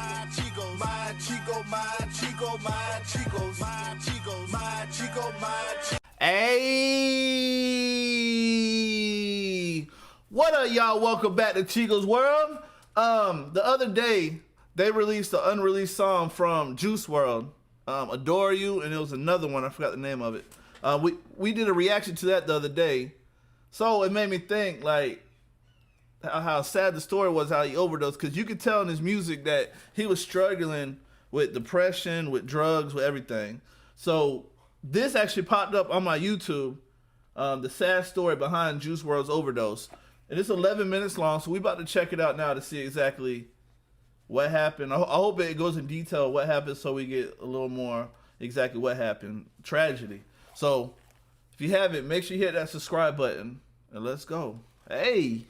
my Chicos, my Chico, my Chico, my Chicos, my Chicos, my Chico, my Chico. Hey, what up, y'all? Welcome back to Chicos World. The other day they released an unreleased song from Juice WRLD, "Adore You," and it was another one. I forgot the name of it. We did a reaction to that the other day, so it made me think like how sad the story was, how he overdosed, because you could tell in his music that he was struggling with depression, with drugs, with everything. So this actually popped up on my YouTube, the sad story behind Juice WRLD's overdose. And it's 11 minutes long, so we about to check it out now to see exactly what happened. I hope it goes in detail what happened so we get a little more exactly what happened. Tragedy. So if you haven't, make sure you hit that subscribe button, and let's go. Hey!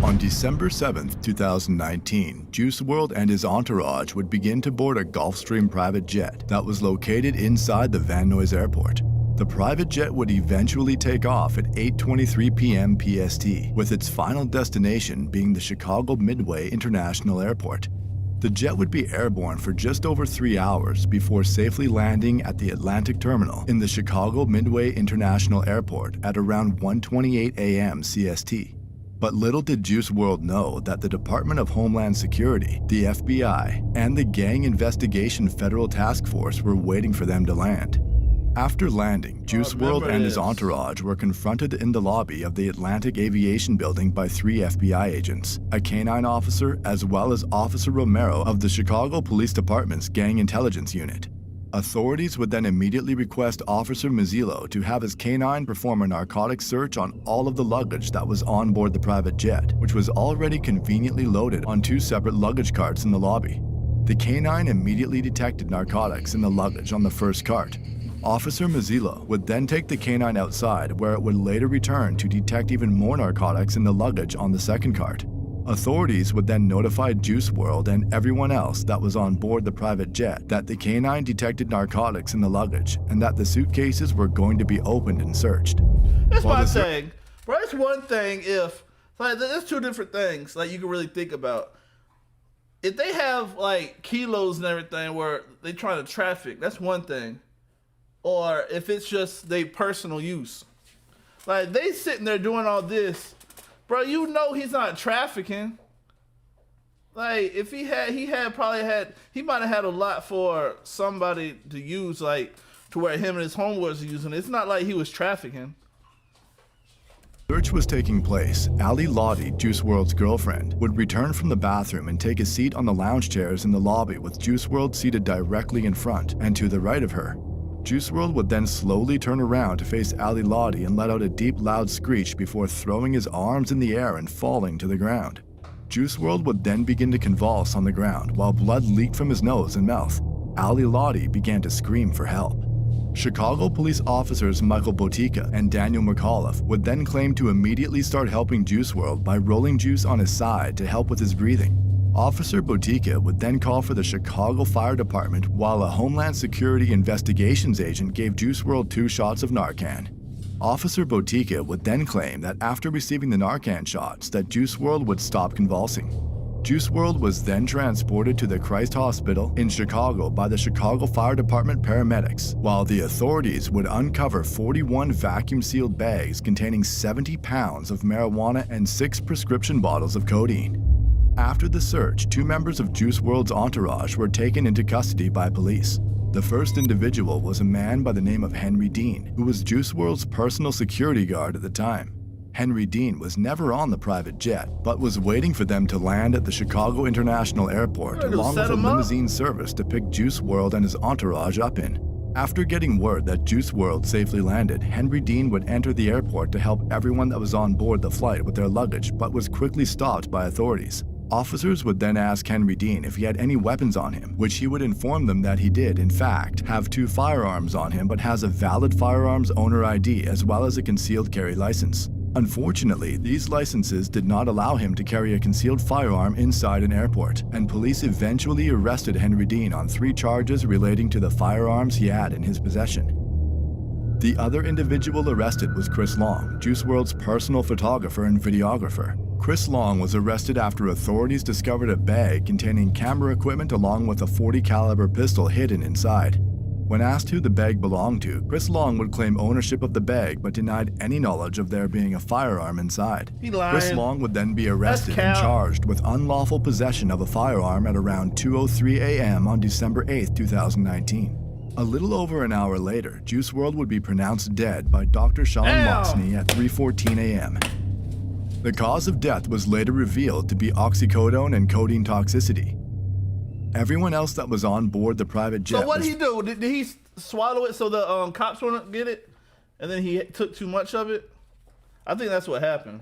On December 7th, 2019, Juice WRLD and his entourage would begin to board a Gulfstream private jet that was located inside the Van Nuys Airport. The private jet would eventually take off at 8:23 p.m. PST, with its final destination being the Chicago Midway International Airport. The jet would be airborne for just over 3 hours before safely landing at the Atlantic Terminal in the Chicago Midway International Airport at around 1:28 a.m. CST. But little did Juice WRLD know that the Department of Homeland Security, the FBI, and the Gang Investigation Federal Task Force were waiting for them to land. After landing, Juice WRLD and his entourage were confronted in the lobby of the Atlantic Aviation Building by 3 FBI agents, a canine officer, as well as Officer Romero of the Chicago Police Department's Gang Intelligence Unit. Authorities would then immediately request Officer Mazzillo to have his canine perform a narcotics search on all of the luggage that was on board the private jet, which was already conveniently loaded on 2 separate luggage carts in the lobby. The canine immediately detected narcotics in the luggage on the first cart. Officer Mazzillo would then take the canine outside, where it would later return to detect even more narcotics in the luggage on the second cart. Authorities would then notify Juice WRLD and everyone else that was on board the private jet that the canine detected narcotics in the luggage and that the suitcases were going to be opened and searched. That's my thing. Bro, it's one thing if, like, there's 2 different things, like, you can really think about. If they have, like, kilos and everything where they trying to traffic, that's one thing. Or if it's just they personal use. Like, they sitting there doing all this, bro, you know he's not trafficking. Like, if he might have had a lot for somebody to use, like, to where him and his homeboys are using it. It's not like he was trafficking. Search was taking place. Ali Lottie, Juice WRLD's girlfriend, would return from the bathroom and take a seat on the lounge chairs in the lobby with Juice WRLD seated directly in front and to the right of her. Juice WRLD would then slowly turn around to face Ali Lottie and let out a deep, loud screech before throwing his arms in the air and falling to the ground. Juice WRLD would then begin to convulse on the ground while blood leaked from his nose and mouth. Ali Lottie began to scream for help. Chicago police officers Michael Botica and Daniel McAuliffe would then claim to immediately start helping Juice WRLD by rolling Juice on his side to help with his breathing. Officer Botica would then call for the Chicago Fire Department while a Homeland Security investigations agent gave Juice WRLD 2 shots of Narcan. Officer Botica would then claim that after receiving the Narcan shots that Juice WRLD would stop convulsing. Juice WRLD was then transported to the Christ Hospital in Chicago by the Chicago Fire Department paramedics, while the authorities would uncover 41 vacuum-sealed bags containing 70 pounds of marijuana and 6 prescription bottles of codeine. After the search, 2 members of Juice WRLD's entourage were taken into custody by police. The first individual was a man by the name of Henry Dean, who was Juice WRLD's personal security guard at the time. Henry Dean was never on the private jet, but was waiting for them to land at the Chicago International Airport along with a limousine service to pick Juice WRLD and his entourage up in. After getting word that Juice WRLD safely landed, Henry Dean would enter the airport to help everyone that was on board the flight with their luggage, but was quickly stopped by authorities. Officers would then ask Henry Dean if he had any weapons on him, which he would inform them that he did, in fact, have 2 firearms on him but has a valid firearms owner ID as well as a concealed carry license. Unfortunately, these licenses did not allow him to carry a concealed firearm inside an airport, and police eventually arrested Henry Dean on 3 charges relating to the firearms he had in his possession. The other individual arrested was Chris Long, Juice WRLD's personal photographer and videographer. Chris Long was arrested after authorities discovered a bag containing camera equipment along with a .40 caliber pistol hidden inside. When asked who the bag belonged to, Chris Long would claim ownership of the bag but denied any knowledge of there being a firearm inside. He lying. Chris Long would then be arrested and charged with unlawful possession of a firearm at around 2:03 a.m. on December 8, 2019. A little over an hour later, Juice WRLD would be pronounced dead by Dr. Sean Moxney at 3:14 a.m. The cause of death was later revealed to be oxycodone and codeine toxicity. Everyone else that was on board the private jet. So what did he do? Did he swallow it so the cops wouldn't get it, and then he took too much of it? I think that's what happened.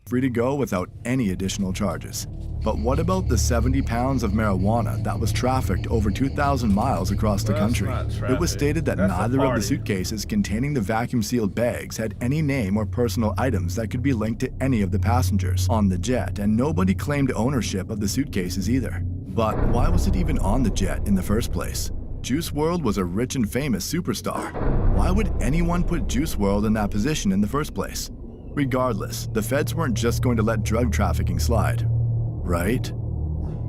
Free to go without any additional charges. But what about the 70 pounds of marijuana that was trafficked over 2,000 miles across the country? It was stated that neither of the suitcases containing the vacuum-sealed bags had any name or personal items that could be linked to any of the passengers on the jet, and nobody claimed ownership of the suitcases either. But why was it even on the jet in the first place? Juice WRLD was a rich and famous superstar. Why would anyone put Juice WRLD in that position in the first place? Regardless, the feds weren't just going to let drug trafficking slide, right?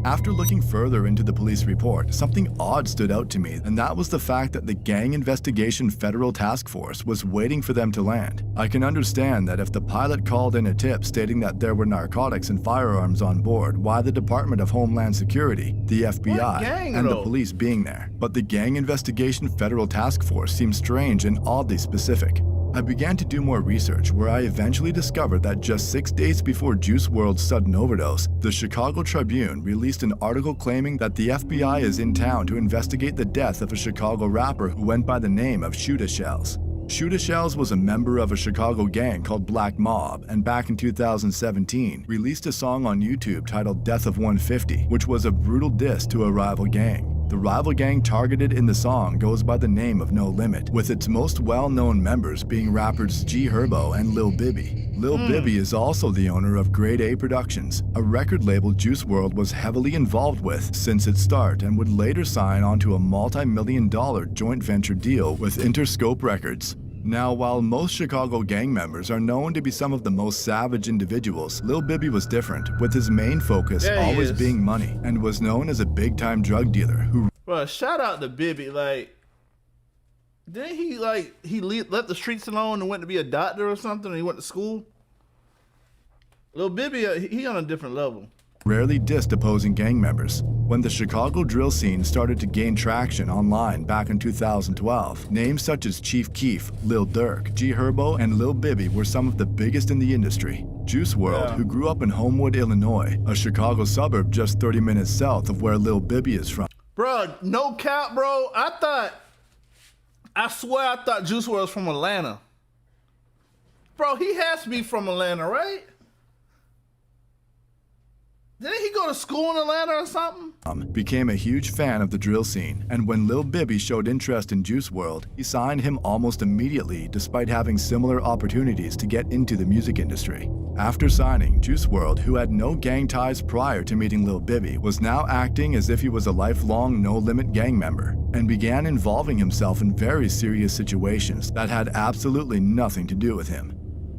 After looking further into the police report, something odd stood out to me, and that was the fact that the Gang Investigation Federal Task Force was waiting for them to land. I can understand that if the pilot called in a tip stating that there were narcotics and firearms on board, why the Department of Homeland Security, the FBI, and the police being there. But the Gang Investigation Federal Task Force seems strange and oddly specific. I began to do more research, where I eventually discovered that just 6 days before Juice WRLD's sudden overdose, the Chicago Tribune released an article claiming that the FBI is in town to investigate the death of a Chicago rapper who went by the name of Shoota Shells. Shoota Shells was a member of a Chicago gang called Black Mob, and back in 2017, released a song on YouTube titled Death of 150, which was a brutal diss to a rival gang. The rival gang targeted in the song goes by the name of No Limit, with its most well-known members being rappers G Herbo and Lil Bibby. Lil Bibby is also the owner of Grade A Productions, a record label Juice WRLD was heavily involved with since its start and would later sign onto a multi-million-dollar joint venture deal with Interscope Records. Now, while most Chicago gang members are known to be some of the most savage individuals, Lil Bibby was different, with his main focus always being money, and was known as a big-time drug dealer who... Bro, shout out to Bibby. Like, didn't he, like, left the streets alone and went to be a doctor or something, and he went to school? Lil Bibby, he on a different level. Rarely dissed opposing gang members. When the Chicago drill scene started to gain traction online back in 2012, names such as Chief Keef, Lil Durk, G Herbo, and Lil Bibby were some of the biggest in the industry. Juice WRLD, who grew up in Homewood, Illinois, a Chicago suburb just 30 minutes south of where Lil Bibby is from. Bro, no cap, bro. I swear I thought Juice WRLD was from Atlanta. Bro, he has to be from Atlanta, right? Didn't he go to school in Atlanta or something? Became a huge fan of the drill scene, and when Lil Bibby showed interest in Juice WRLD, he signed him almost immediately despite having similar opportunities to get into the music industry. After signing, Juice WRLD, who had no gang ties prior to meeting Lil Bibby, was now acting as if he was a lifelong No Limit gang member, and began involving himself in very serious situations that had absolutely nothing to do with him.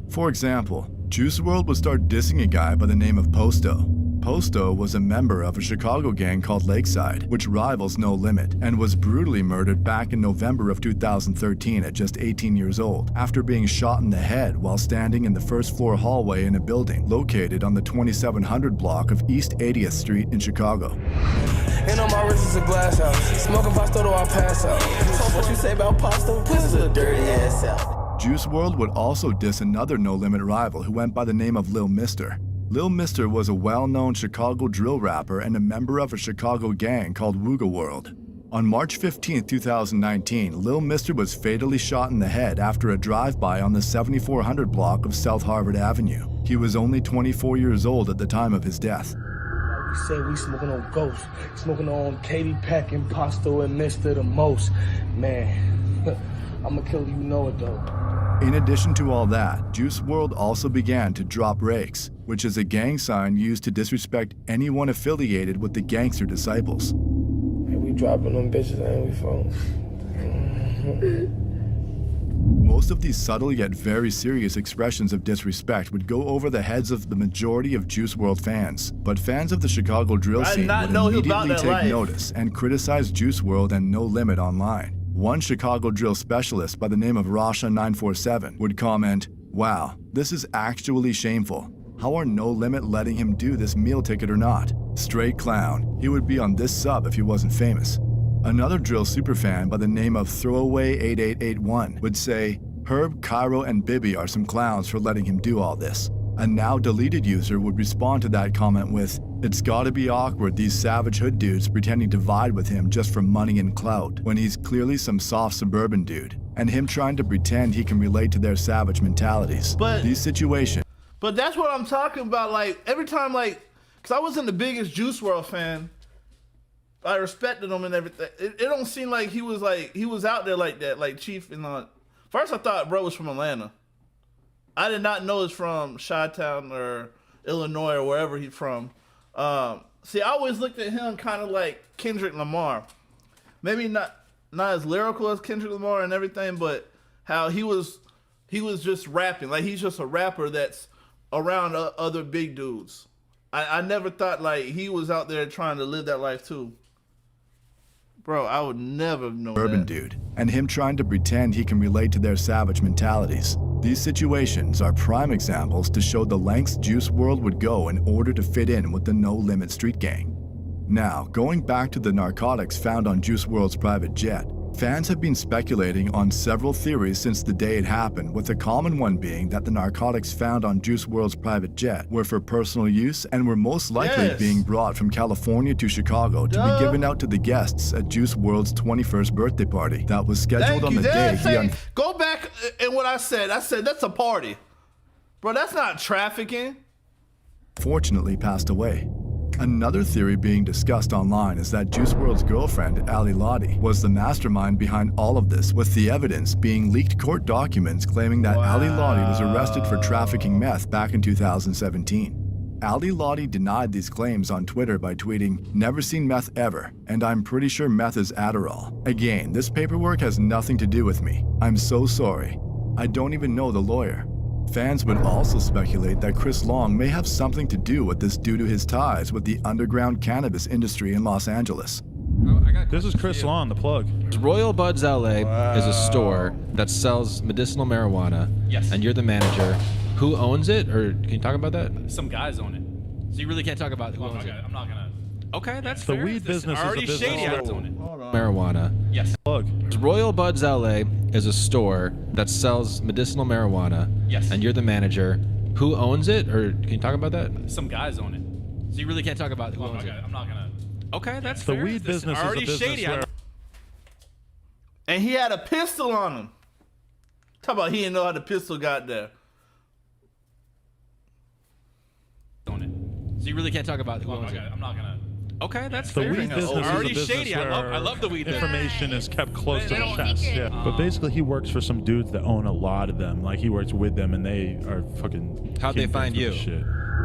For example, Juice WRLD would start dissing a guy by the name of Posto. Posto was a member of a Chicago gang called Lakeside, which rivals No Limit, and was brutally murdered back in November of 2013 at just 18 years old, after being shot in the head while standing in the first-floor hallway in a building located on the 2700 block of East 80th Street in Chicago. And on my wrist is a glass house, smoking Pasto till I pass out. So what you say about Pasto? This is a dirty ass out. Juice WRLD would also diss another No Limit rival who went by the name of Lil Mister. Lil Mister was a well-known Chicago drill rapper and a member of a Chicago gang called Wooga World. On March 15, 2019, Lil Mister was fatally shot in the head after a drive-by on the 7400 block of South Harvard Avenue. He was only 24 years old at the time of his death. We said we smoking on Ghost, smoking on Katie Peck and Pasto and Mister the most. Man, I'ma kill you know it though. In addition to all that, Juice WRLD also began to drop rakes, which is a gang sign used to disrespect anyone affiliated with the gangster disciples. Hey, we dropping them bitches, ain't we, folks? Most of these subtle yet very serious expressions of disrespect would go over the heads of the majority of Juice WRLD fans, but fans of the Chicago drill scene would immediately take notice and criticize Juice WRLD and No Limit online. One Chicago drill specialist by the name of Rasha947 would comment, "Wow, this is actually shameful. How are No Limit letting him do this meal ticket or not? Straight clown. He would be on this sub if he wasn't famous." Another drill superfan by the name of Throwaway8881 would say, "Herb, Cairo, and Bibby are some clowns for letting him do all this." A now deleted user would respond to that comment with, "It's gotta be awkward these savage hood dudes pretending to vibe with him just for money and clout, when he's clearly some soft suburban dude, and him trying to pretend he can relate to their savage mentalities." But these situations... But that's what I'm talking about. Like, every time, like, because I wasn't the biggest Juice WRLD fan, I respected him and everything. It don't seem like he was out there like that, like Chief and first I thought bro was from Atlanta. I did not know he's from Chi-Town or Illinois or wherever he's from. See, I always looked at him kind of like Kendrick Lamar. Maybe not as lyrical as Kendrick Lamar and everything, but how he was just rapping. Like, he's just a rapper that's around other big dudes. I never thought like he was out there trying to live that life too. Bro, I would never have known urban that. Dude, and him trying to pretend he can relate to their savage mentalities. These situations are prime examples to show the lengths Juice WRLD would go in order to fit in with the No Limit street gang. Now, going back to the narcotics found on Juice WRLD's private jet, fans have been speculating on several theories since the day it happened, with the common one being that the narcotics found on Juice WRLD's private jet were for personal use and were most likely being brought from California to Chicago to be given out to the guests at Juice WRLD's 21st birthday party that was scheduled on the day he Go back in what I said. I said that's a party. Bro, that's not trafficking. Unfortunately passed away. Another theory being discussed online is that Juice WRLD's girlfriend, Ali Lottie, was the mastermind behind all of this, with the evidence being leaked court documents claiming that Ali Lottie was arrested for trafficking meth back in 2017. Ali Lottie denied these claims on Twitter by tweeting, "Never seen meth ever, and I'm pretty sure meth is Adderall. Again, this paperwork has nothing to do with me. I'm so sorry. I don't even know the lawyer." Fans would also speculate that Chris Long may have something to do with this due to his ties with the underground cannabis industry in Los Angeles. This is Chris Long, the plug. Royal Buds LA is a store that sells medicinal marijuana. Yes. And you're the manager. Who owns it? Or can you talk about that? Some guys own it. So you really can't talk about who owns it? I'm not gonna. Okay, that's The fair. weed business is a Already business. shady. I own it. Marijuana. Yes. Plug. Royal Buds LA is a store that sells medicinal marijuana. Yes. And you're the manager. Who owns it? Or can you talk about that? Some guys own it. So you really can't talk about who owns it? I'm not gonna. Okay, that's The fair. weed business is a Already business shady. where And he had a pistol on him. Talk about he didn't know how the pistol got there. Own it. So you really can't talk about who owns it? I'm not gonna. Okay, that's the fair. weed business is a Already business shady. where I love the weed business. information is kept close to They the don't chest. leak it. Yeah. But basically, he works for some dudes that own a lot of them. Like, he works with them, and they are fucking. How'd they kingpins find with you? the Shit.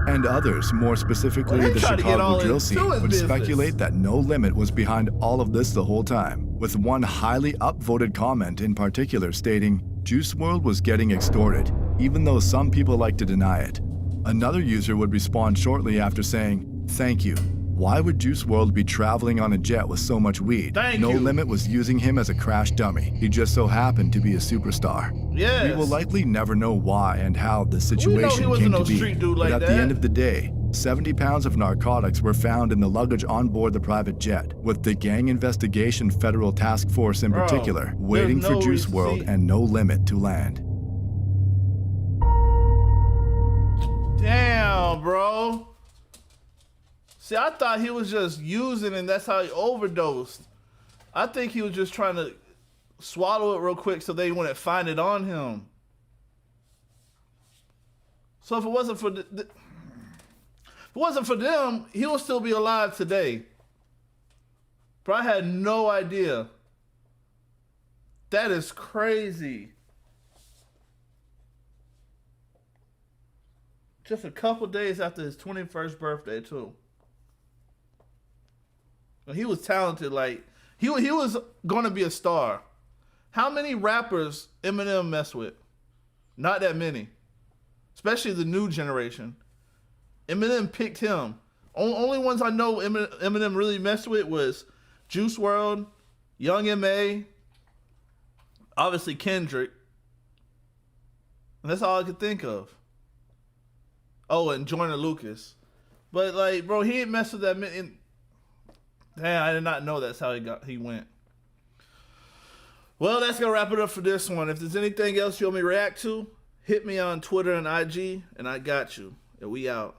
And others, more specifically Well, they the try to get all Chicago drill into scene, his would business. speculate that No Limit was behind all of this the whole time, with one highly upvoted comment in particular stating, "Juice WRLD was getting extorted, even though some people like to deny it." Another user would respond shortly after saying, "Thank you. Why would Juice WRLD be traveling on a jet with so much weed? Thank No you. Limit was using him as a crash dummy. He just so happened to be a superstar." Yes. We will likely never know why and how this he situation wasn't came no to be. street dude But like at that. the end of the day, 70 pounds of narcotics were found in the luggage on board the private jet, with the Gang Investigation Federal Task Force in Bro, particular waiting there's for no Juice WRLD receipt. and No Limit to land. Damn, bro. See, I thought he was just using and that's how he overdosed. I think he was just trying to swallow it real quick so they wouldn't find it on him. So if it wasn't for them, he would still be alive today. But I had no idea. That is crazy. Just a couple days after his 21st birthday, too. And he was talented. Like, he was going to be a star. How many rappers Eminem messed with? Not that many. Especially the new generation. Eminem picked him. Only ones I know Eminem really messed with was Juice WRLD, Young M.A., obviously Kendrick. And that's all I could think of. Oh, and Joyner Lucas. But, like, bro, he ain't messed with that many. Damn, I did not know that's how he went. Well, that's going to wrap it up for this one. If there's anything else you want me to react to, hit me on Twitter and IG, and I got you. And we out.